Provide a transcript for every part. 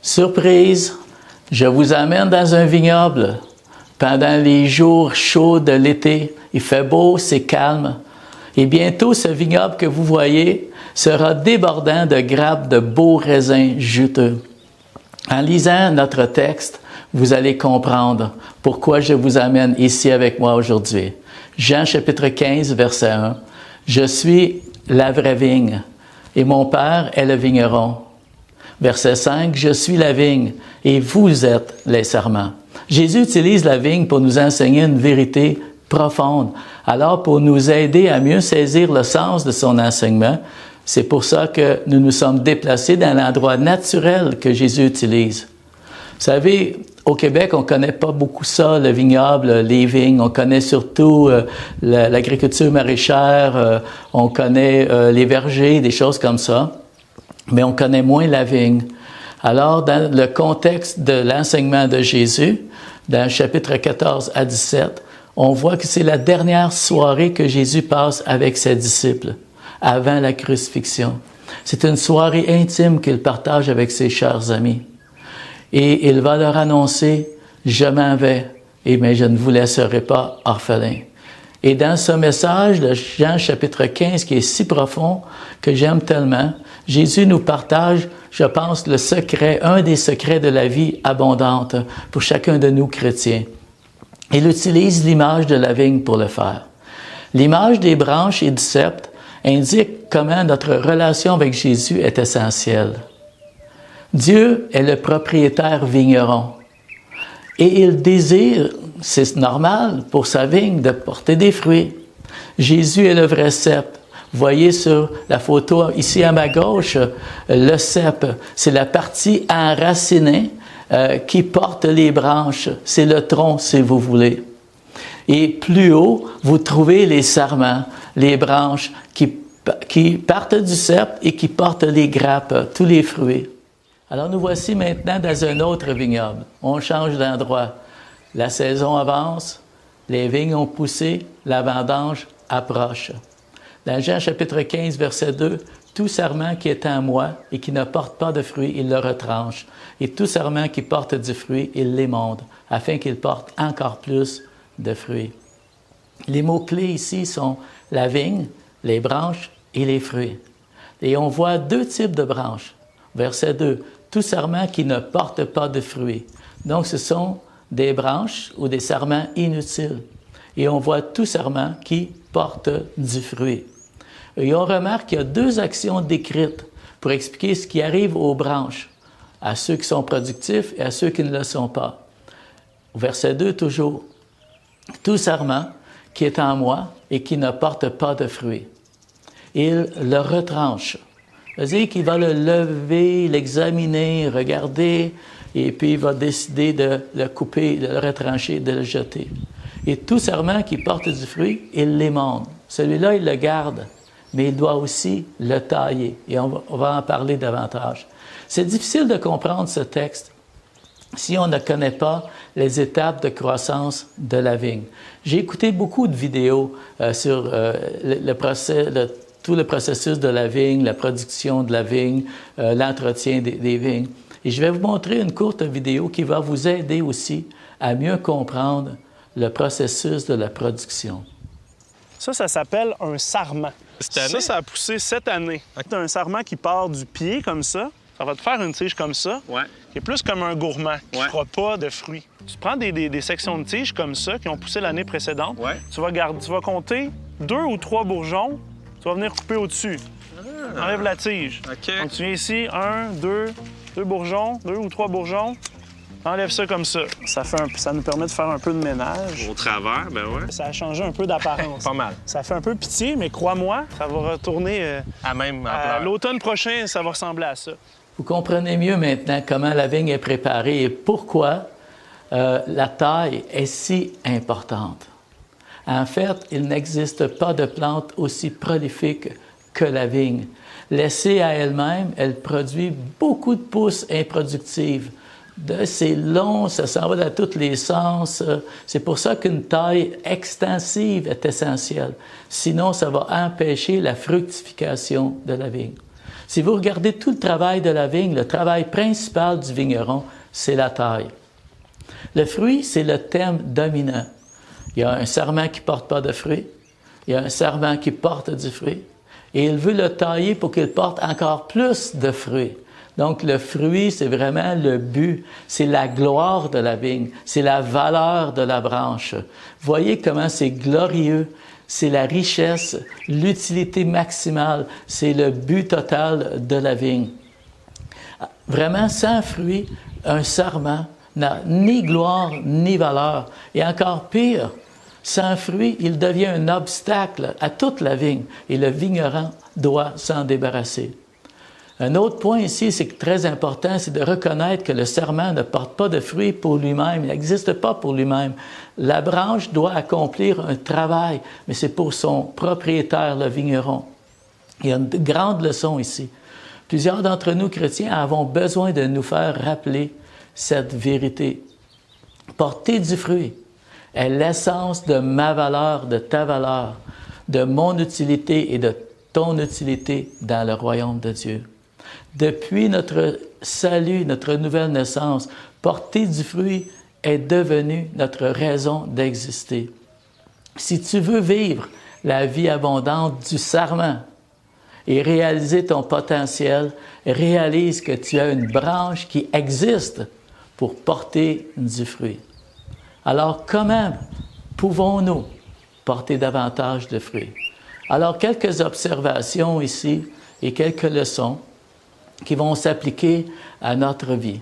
Surprise, je vous amène dans un vignoble. Pendant les jours chauds de l'été, il fait beau, c'est calme. Et bientôt, ce vignoble que vous voyez sera débordant de grappes de beaux raisins juteux. En lisant notre texte, vous allez comprendre pourquoi je vous amène ici avec moi aujourd'hui. Jean chapitre 15, verset 1. « Je suis la vraie vigne, et mon Père est le vigneron. » Verset 5, « Je suis la vigne, et vous êtes les sarments. » Jésus utilise la vigne pour nous enseigner une vérité profonde. Alors, pour nous aider à mieux saisir le sens de son enseignement, c'est pour ça que nous nous sommes déplacés dans l'endroit naturel que Jésus utilise. Vous savez, au Québec, on ne connaît pas beaucoup ça, le vignoble, les vignes. On connaît surtout l'agriculture maraîchère, on connaît les vergers, des choses comme ça, mais on connaît moins la vigne. Alors, dans le contexte de l'enseignement de Jésus, dans le chapitre 14 à 17, on voit que c'est la dernière soirée que Jésus passe avec ses disciples, avant la crucifixion. C'est une soirée intime qu'il partage avec ses chers amis. Et il va leur annoncer, « Je m'en vais, mais je ne vous laisserai pas orphelins. » Et dans ce message de Jean chapitre 15, qui est si profond, que j'aime tellement, Jésus nous partage, je pense, le secret, un des secrets de la vie abondante pour chacun de nous chrétiens. Il utilise l'image de la vigne pour le faire. L'image des branches et du sceptre indique comment notre relation avec Jésus est essentielle. Dieu est le propriétaire vigneron et il désire, c'est normal pour sa vigne, de porter des fruits. Jésus est le vrai cep. Vous voyez sur la photo ici à ma gauche, le cep, c'est la partie enracinée qui porte les branches. C'est le tronc, si vous voulez. Et plus haut, vous trouvez les sarments, les branches qui partent du cep et qui portent les grappes, tous les fruits. Alors nous voici maintenant dans un autre vignoble. On change d'endroit. La saison avance, les vignes ont poussé, la vendange approche. Dans Jean chapitre 15, verset 2, « Tout sarment qui est en moi et qui ne porte pas de fruit, il le retranche. Et tout sarment qui porte du fruit, il l'émonde, afin qu'il porte encore plus de fruits. » Les mots-clés ici sont la vigne, les branches et les fruits. Et on voit deux types de branches. Verset 2, « Tout sarment qui ne porte pas de fruits. » Donc, ce sont des branches ou des sarments inutiles. Et on voit tout sarment qui porte du fruit. Et on remarque qu'il y a deux actions décrites pour expliquer ce qui arrive aux branches, à ceux qui sont productifs et à ceux qui ne le sont pas. Au verset 2, toujours, « Tout sarment qui est en moi et qui ne porte pas de fruits. » Il le retranche. C'est-à-dire qu'il va le lever, l'examiner, regarder, et puis il va décider de le couper, de le retrancher, de le jeter. Et tout sarment qui porte du fruit, il l'émonde. Celui-là, il le garde, mais il doit aussi le tailler. Et on va en parler davantage. C'est difficile de comprendre ce texte si on ne connaît pas les étapes de croissance de la vigne. J'ai écouté beaucoup de vidéos sur tout le processus de la vigne, la production de la vigne, l'entretien des vignes. Et je vais vous montrer une courte vidéo qui va vous aider aussi à mieux comprendre le processus de la production. Ça s'appelle un sarment. Cette année? Ça a poussé cette année. C'est un sarment qui part du pied comme ça. Ça va te faire une tige comme ça, qui est plus comme un gourmand, qui ne fera pas de fruits. Tu prends des sections de tiges comme ça, qui ont poussé l'année précédente. Tu vas compter 2 ou 3 bourgeons. Tu vas venir couper au-dessus. Enlève la tige. Donc, tu viens ici, 1, 2 bourgeons, 2 ou 3 bourgeons. Enlève ça comme ça. Ça nous permet de faire un peu de ménage. Au travers, ben ouais. Ça a changé un peu d'apparence. Pas mal. Ça fait un peu pitié, mais crois-moi, ça va retourner... à l'automne prochain, ça va ressembler à ça. Vous comprenez mieux maintenant comment la vigne est préparée et pourquoi la taille est si importante. En fait, il n'existe pas de plante aussi prolifique que la vigne. Laissée à elle-même, elle produit beaucoup de pousses improductives. C'est long, ça s'en va dans tous les sens. C'est pour ça qu'une taille extensive est essentielle. Sinon, ça va empêcher la fructification de la vigne. Si vous regardez tout le travail de la vigne, le travail principal du vigneron, c'est la taille. Le fruit, c'est le thème dominant. Il y a un sarment qui ne porte pas de fruits, il y a un sarment qui porte du fruit, et il veut le tailler pour qu'il porte encore plus de fruits. Donc, le fruit, c'est vraiment le but, c'est la gloire de la vigne, c'est la valeur de la branche. Voyez comment c'est glorieux, c'est la richesse, l'utilité maximale, c'est le but total de la vigne. Vraiment, sans fruit, un sarment n'a ni gloire ni valeur. Et encore pire, sans fruit, il devient un obstacle à toute la vigne et le vigneron doit s'en débarrasser. Un autre point ici, c'est que très important, c'est de reconnaître que le sarment ne porte pas de fruits pour lui-même, il n'existe pas pour lui-même. La branche doit accomplir un travail, mais c'est pour son propriétaire, le vigneron. Il y a une grande leçon ici. Plusieurs d'entre nous, chrétiens, avons besoin de nous faire rappeler cette vérité. Porter du fruit est l'essence de ma valeur, de ta valeur, de mon utilité et de ton utilité dans le royaume de Dieu. Depuis notre salut, notre nouvelle naissance, porter du fruit est devenu notre raison d'exister. Si tu veux vivre la vie abondante du sarment et réaliser ton potentiel, réalise que tu as une branche qui existe pour porter du fruit. Alors, comment pouvons-nous porter davantage de fruits? Alors, quelques observations ici et quelques leçons qui vont s'appliquer à notre vie.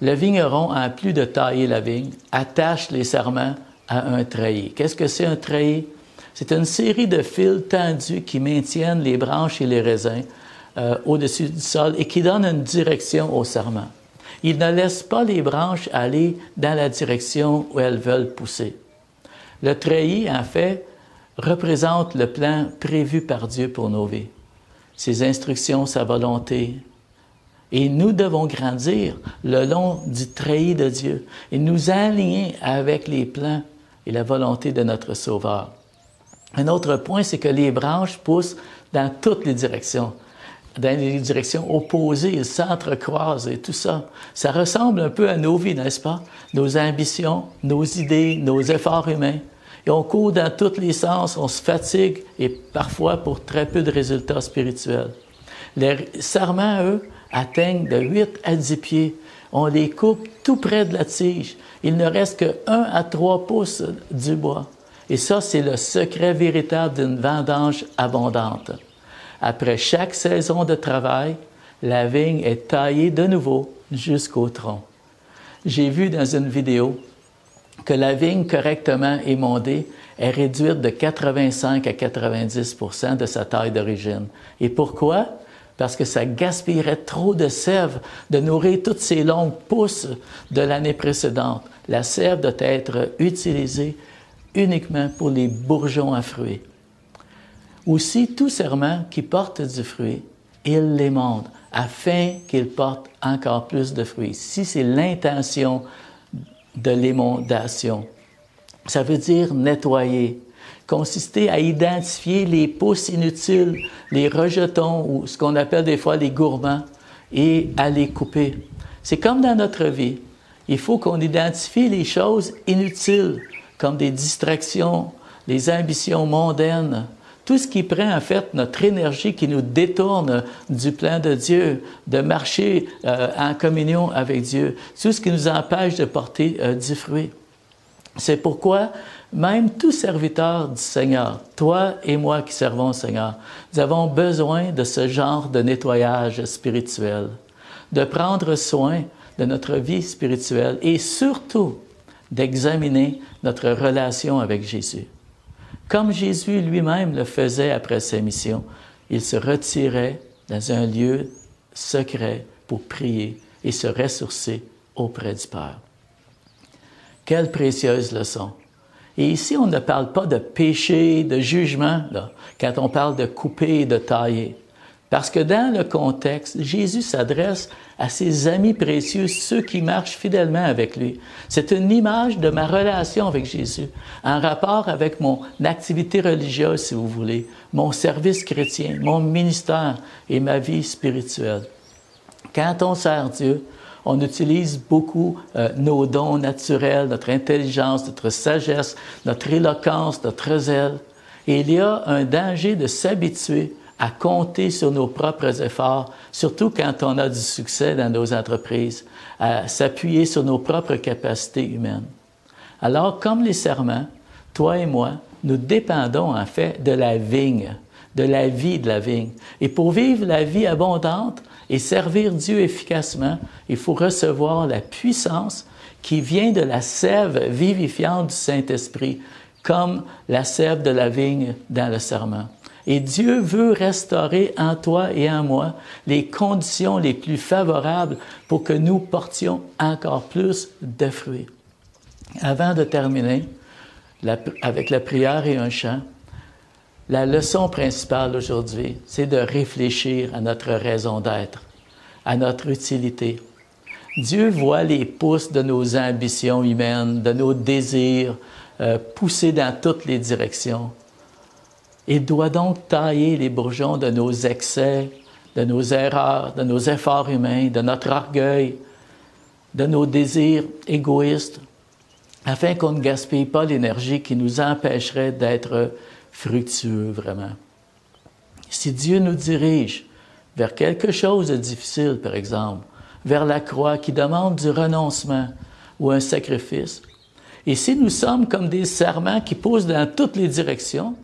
Le vigneron, en plus de tailler la vigne, attache les sarments à un treillis. Qu'est-ce que c'est un treillis? C'est une série de fils tendus qui maintiennent les branches et les raisins au-dessus du sol et qui donnent une direction au sarment. Ils ne laissent pas les branches aller dans la direction où elles veulent pousser. Le treillis, en fait, représente le plan prévu par Dieu pour nos vies. Ses instructions, sa volonté. Et nous devons grandir le long du treillis de Dieu et nous aligner avec les plans et la volonté de notre Sauveur. Un autre point, c'est que les branches poussent dans toutes les directions. Dans les directions opposées, ils s'entrecroisent et tout ça. Ça ressemble un peu à nos vies, n'est-ce pas? Nos ambitions, nos idées, nos efforts humains. Et on court dans tous les sens, on se fatigue et parfois pour très peu de résultats spirituels. Les sarments, eux, atteignent de 8 à 10 pieds. On les coupe tout près de la tige. Il ne reste que 1 à 3 pouces du bois. Et ça, c'est le secret véritable d'une vendange abondante. Après chaque saison de travail, la vigne est taillée de nouveau jusqu'au tronc. J'ai vu dans une vidéo que la vigne correctement émondée est réduite de 85 à 90 % de sa taille d'origine. Et pourquoi? Parce que ça gaspillerait trop de sève de nourrir toutes ces longues pousses de l'année précédente. La sève doit être utilisée uniquement pour les bourgeons à fruits. Aussi, tout sarment qui porte du fruit, il l'émonde afin qu'il porte encore plus de fruits. Si c'est l'intention de l'émondation, ça veut dire nettoyer, consister à identifier les pousses inutiles, les rejetons ou ce qu'on appelle des fois les gourmands et à les couper. C'est comme dans notre vie. Il faut qu'on identifie les choses inutiles comme des distractions, les ambitions mondaines, tout ce qui prend en fait notre énergie qui nous détourne du plan de Dieu, de marcher en communion avec Dieu, tout ce qui nous empêche de porter du fruit. C'est pourquoi même tout serviteur du Seigneur, toi et moi qui servons le Seigneur, nous avons besoin de ce genre de nettoyage spirituel, de prendre soin de notre vie spirituelle et surtout d'examiner notre relation avec Jésus. Comme Jésus lui-même le faisait après sa mission, il se retirait dans un lieu secret pour prier et se ressourcer auprès du Père. Quelle précieuse leçon! Et ici, on ne parle pas de péché, de jugement, là, quand on parle de couper et de tailler. Parce que dans le contexte, Jésus s'adresse à ses amis précieux, ceux qui marchent fidèlement avec lui. C'est une image de ma relation avec Jésus, en rapport avec mon activité religieuse, si vous voulez, mon service chrétien, mon ministère et ma vie spirituelle. Quand on sert Dieu, on utilise beaucoup nos dons naturels, notre intelligence, notre sagesse, notre éloquence, notre zèle. Et il y a un danger de s'habituer à compter sur nos propres efforts, surtout quand on a du succès dans nos entreprises, à s'appuyer sur nos propres capacités humaines. Alors, comme les serments, toi et moi, nous dépendons en fait de la vigne, de la vie de la vigne. Et pour vivre la vie abondante et servir Dieu efficacement, il faut recevoir la puissance qui vient de la sève vivifiante du Saint-Esprit, comme la sève de la vigne dans le serment. Et Dieu veut restaurer en toi et en moi les conditions les plus favorables pour que nous portions encore plus de fruits. Avant de terminer avec la prière et un chant, la leçon principale aujourd'hui, c'est de réfléchir à notre raison d'être, à notre utilité. Dieu voit les pousses de nos ambitions humaines, de nos désirs, poussés dans toutes les directions. Il doit donc tailler les bourgeons de nos excès, de nos erreurs, de nos efforts humains, de notre orgueil, de nos désirs égoïstes, afin qu'on ne gaspille pas l'énergie qui nous empêcherait d'être fructueux vraiment. Si Dieu nous dirige vers quelque chose de difficile, par exemple, vers la croix qui demande du renoncement ou un sacrifice, et si nous sommes comme des serments qui poussent dans toutes les directions,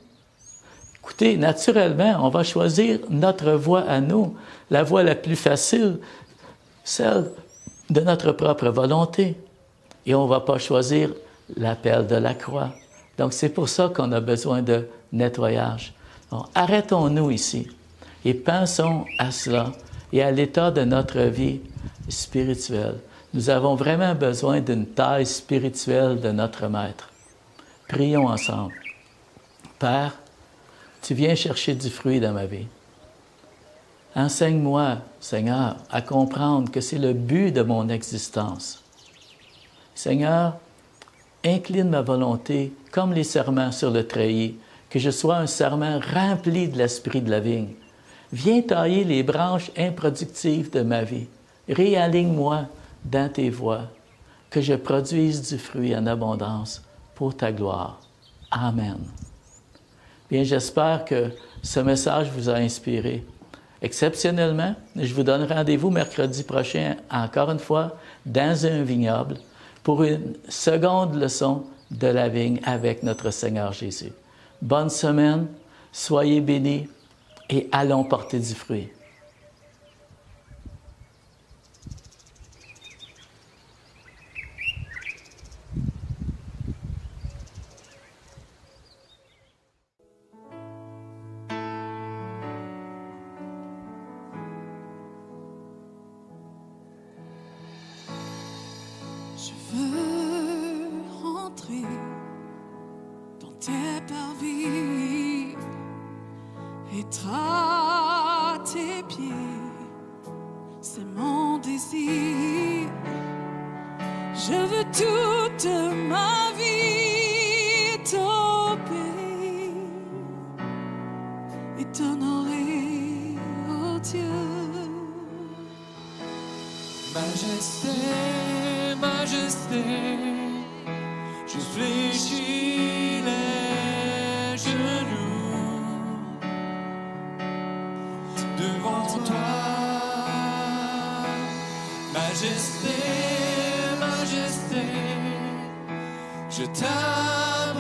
écoutez, naturellement, on va choisir notre voie à nous, la voie la plus facile, celle de notre propre volonté. Et on ne va pas choisir l'appel de la croix. Donc, c'est pour ça qu'on a besoin de nettoyage. Donc, arrêtons-nous ici et pensons à cela et à l'état de notre vie spirituelle. Nous avons vraiment besoin d'une taille spirituelle de notre Maître. Prions ensemble. Père, tu viens chercher du fruit dans ma vie. Enseigne-moi, Seigneur, à comprendre que c'est le but de mon existence. Seigneur, incline ma volonté comme les serments sur le treillis, que je sois un serment rempli de l'esprit de la vigne. Viens tailler les branches improductives de ma vie. Réaligne-moi dans tes voies, que je produise du fruit en abondance pour ta gloire. Amen. Bien, j'espère que ce message vous a inspiré. Exceptionnellement, je vous donne rendez-vous mercredi prochain, encore une fois, dans un vignoble, pour une seconde leçon de la vigne avec notre Seigneur Jésus. Bonne semaine, soyez bénis et allons porter du fruit. Je veux rentrer dans tes parvis, être à tes pieds, c'est mon désir. Je veux toute ma vie t'obéir et t'honorer, oh Dieu. Majesté, majesté, je fléchis les genoux devant toi. Majesté, majesté, je t'abandonne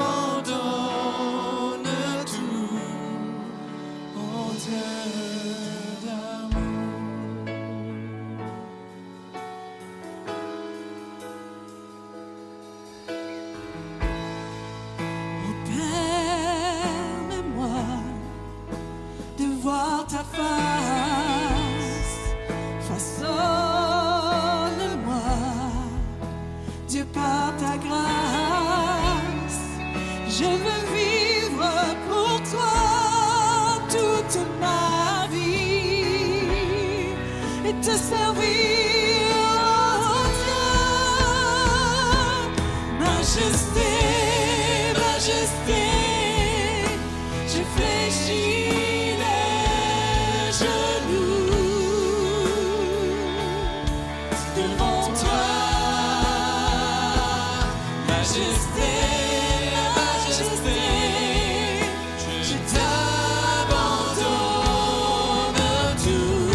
tout, oh Dieu d'amour. Voir ta face, façonne-moi, Dieu par ta grâce. Je veux vivre pour toi toute ma vie. te servir, oh Dieu. Majesté, majesté, je fléchis les genoux devant toi. Majesté, majesté, je t'abandonne tout,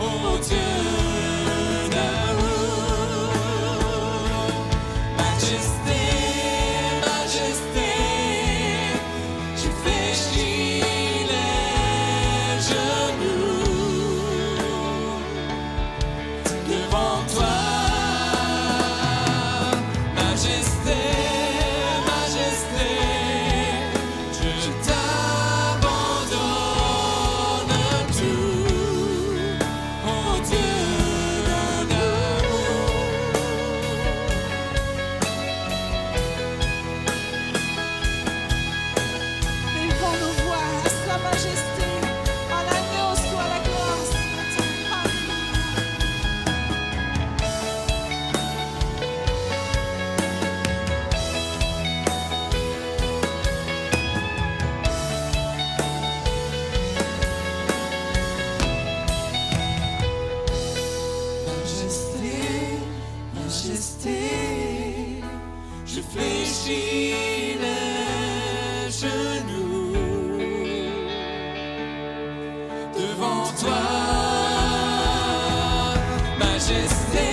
oh Dieu d'amour. Majesté, majesté, je fléchis les genoux devant toi. Majesté, majesté, je t'abandonne tout, oh Dieu d'amour. Élevons nos voix à sa majesté, à l'agneau soit la gloire ce matin. Majesté, majesté, je fléchis les genoux devant toi. Majesté,